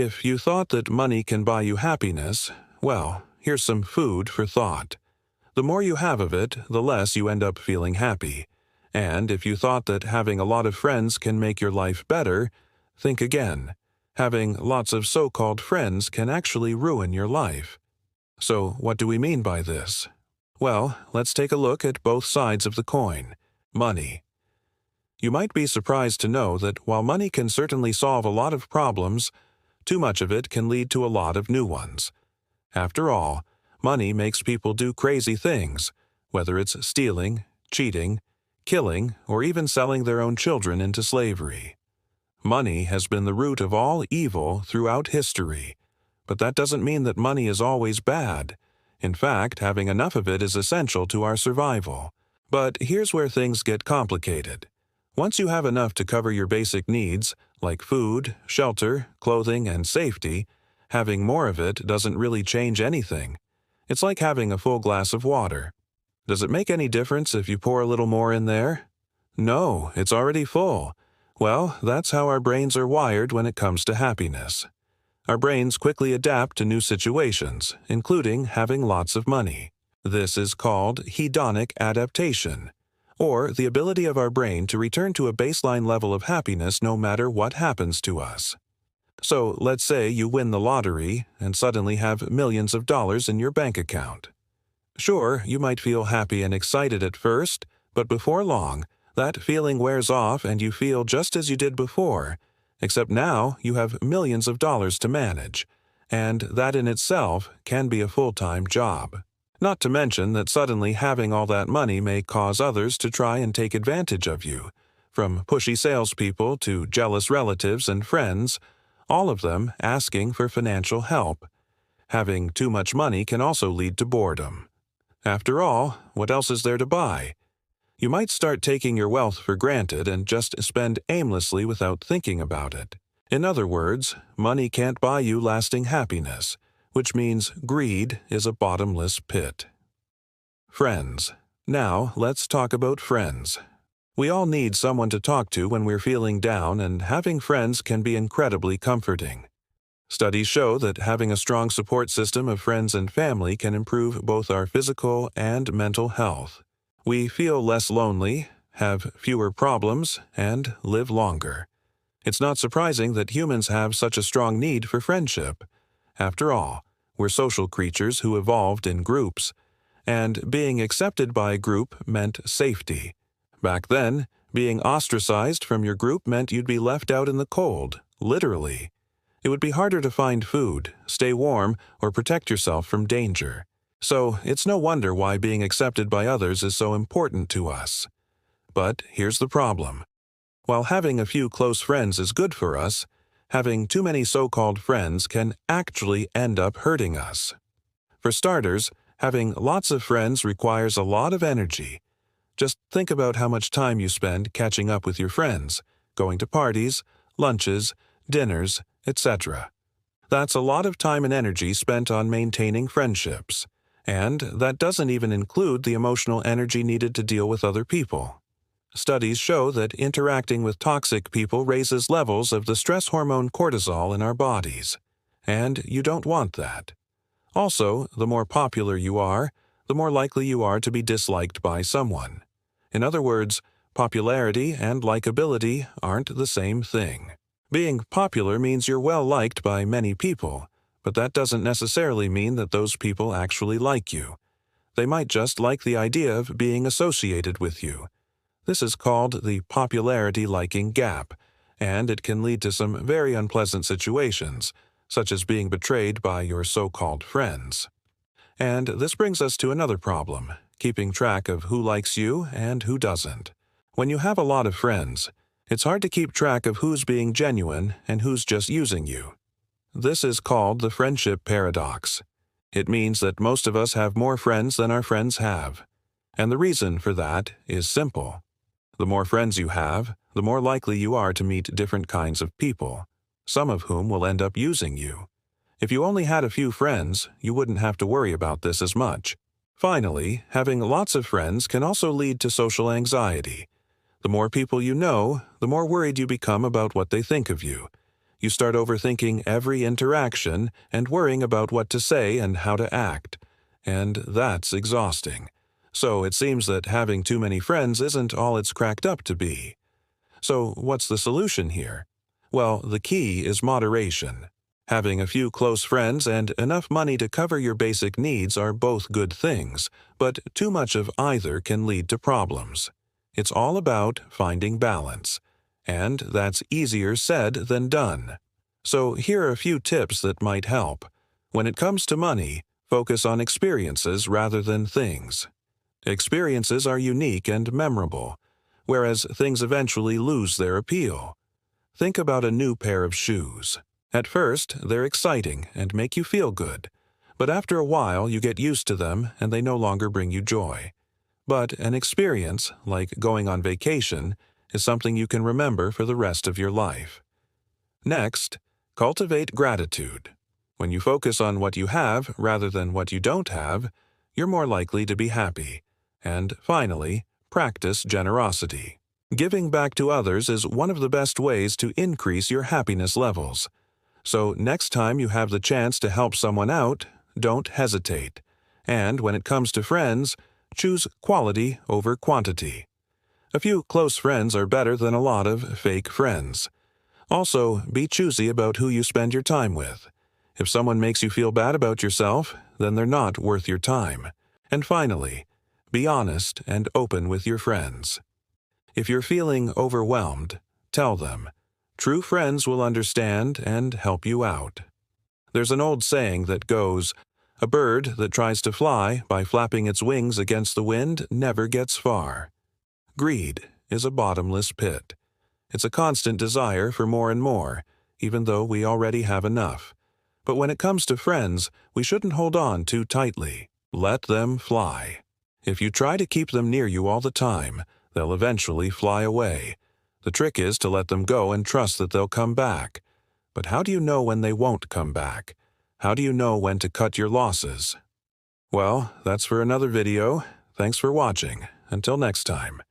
If you thought that money can buy you happiness, well, here's some food for thought. The more you have of it, the less you end up feeling happy. And if you thought that having a lot of friends can make your life better, think again. Having lots of so-called friends can actually ruin your life. So what do we mean by this? Well, let's take a look at both sides of the coin. Money. You might be surprised to know that while money can certainly solve a lot of problems, too much of it can lead to a lot of new ones. After all, money makes people do crazy things, whether it's stealing, cheating, killing, or even selling their own children into slavery. Money has been the root of all evil throughout history, but that doesn't mean that money is always bad. In fact, having enough of it is essential to our survival. But here's where things get complicated. Once you have enough to cover your basic needs, like food, shelter, clothing, and safety, having more of it doesn't really change anything. It's like having a full glass of water. Does it make any difference if you pour a little more in there? No, it's already full. Well, that's how our brains are wired when it comes to happiness. Our brains quickly adapt to new situations, including having lots of money. This is called hedonic adaptation, or the ability of our brain to return to a baseline level of happiness no matter what happens to us. So, let's say you win the lottery and suddenly have millions of dollars in your bank account. Sure, you might feel happy and excited at first, but before long, that feeling wears off and you feel just as you did before, except now you have millions of dollars to manage, and that in itself can be a full-time job. Not to mention that suddenly having all that money may cause others to try and take advantage of you, from pushy salespeople to jealous relatives and friends, all of them asking for financial help. Having too much money can also lead to boredom. After all, what else is there to buy? You might start taking your wealth for granted and just spend aimlessly without thinking about it. In other words, money can't buy you lasting happiness, which means greed is a bottomless pit. Friends. Now, let's talk about friends. We all need someone to talk to when we're feeling down, and having friends can be incredibly comforting. Studies show that having a strong support system of friends and family can improve both our physical and mental health. We feel less lonely, have fewer problems, and live longer. It's not surprising that humans have such a strong need for friendship. After all, we're social creatures who evolved in groups, and being accepted by a group meant safety. Back then, being ostracized from your group meant you'd be left out in the cold, literally. It would be harder to find food, stay warm, or protect yourself from danger. So it's no wonder why being accepted by others is so important to us. But here's the problem. While having a few close friends is good for us, having too many so-called friends can actually end up hurting us. For starters, having lots of friends requires a lot of energy. Just think about how much time you spend catching up with your friends, going to parties, lunches, dinners, etc. That's a lot of time and energy spent on maintaining friendships, and that doesn't even include the emotional energy needed to deal with other people. Studies show that interacting with toxic people raises levels of the stress hormone cortisol in our bodies, and you don't want that. Also, the more popular you are, the more likely you are to be disliked by someone. In other words, popularity and likability aren't the same thing. Being popular means you're well liked by many people, but that doesn't necessarily mean that those people actually like you. They might just like the idea of being associated with you. This is called the popularity-liking gap, and it can lead to some very unpleasant situations, such as being betrayed by your so-called friends. And this brings us to another problem, keeping track of who likes you and who doesn't. When you have a lot of friends, it's hard to keep track of who's being genuine and who's just using you. This is called the friendship paradox. It means that most of us have more friends than our friends have. And the reason for that is simple. The more friends you have, the more likely you are to meet different kinds of people, some of whom will end up using you. If you only had a few friends, you wouldn't have to worry about this as much. Finally, having lots of friends can also lead to social anxiety. The more people you know, the more worried you become about what they think of you. You start overthinking every interaction and worrying about what to say and how to act. And that's exhausting. So it seems that having too many friends isn't all it's cracked up to be. So what's the solution here? Well, the key is moderation. Having a few close friends and enough money to cover your basic needs are both good things, but too much of either can lead to problems. It's all about finding balance. And that's easier said than done. So here are a few tips that might help. When it comes to money, focus on experiences rather than things. Experiences are unique and memorable, whereas things eventually lose their appeal. Think about a new pair of shoes. At first, they're exciting and make you feel good, but after a while you get used to them and they no longer bring you joy. But an experience, like going on vacation, is something you can remember for the rest of your life. Next, cultivate gratitude. When you focus on what you have rather than what you don't have, you're more likely to be happy. And finally, practice generosity. Giving back to others is one of the best ways to increase your happiness levels. So next time you have the chance to help someone out, don't hesitate. And when it comes to friends, choose quality over quantity. A few close friends are better than a lot of fake friends. Also, be choosy about who you spend your time with. If someone makes you feel bad about yourself, then they're not worth your time. And finally, be honest and open with your friends. If you're feeling overwhelmed, tell them. True friends will understand and help you out. There's an old saying that goes, "A bird that tries to fly by flapping its wings against the wind never gets far." Greed is a bottomless pit. It's a constant desire for more and more, even though we already have enough. But when it comes to friends, we shouldn't hold on too tightly. Let them fly. If you try to keep them near you all the time, they'll eventually fly away. The trick is to let them go and trust that they'll come back. But how do you know when they won't come back? How do you know when to cut your losses? Well, that's for another video. Thanks for watching. Until next time.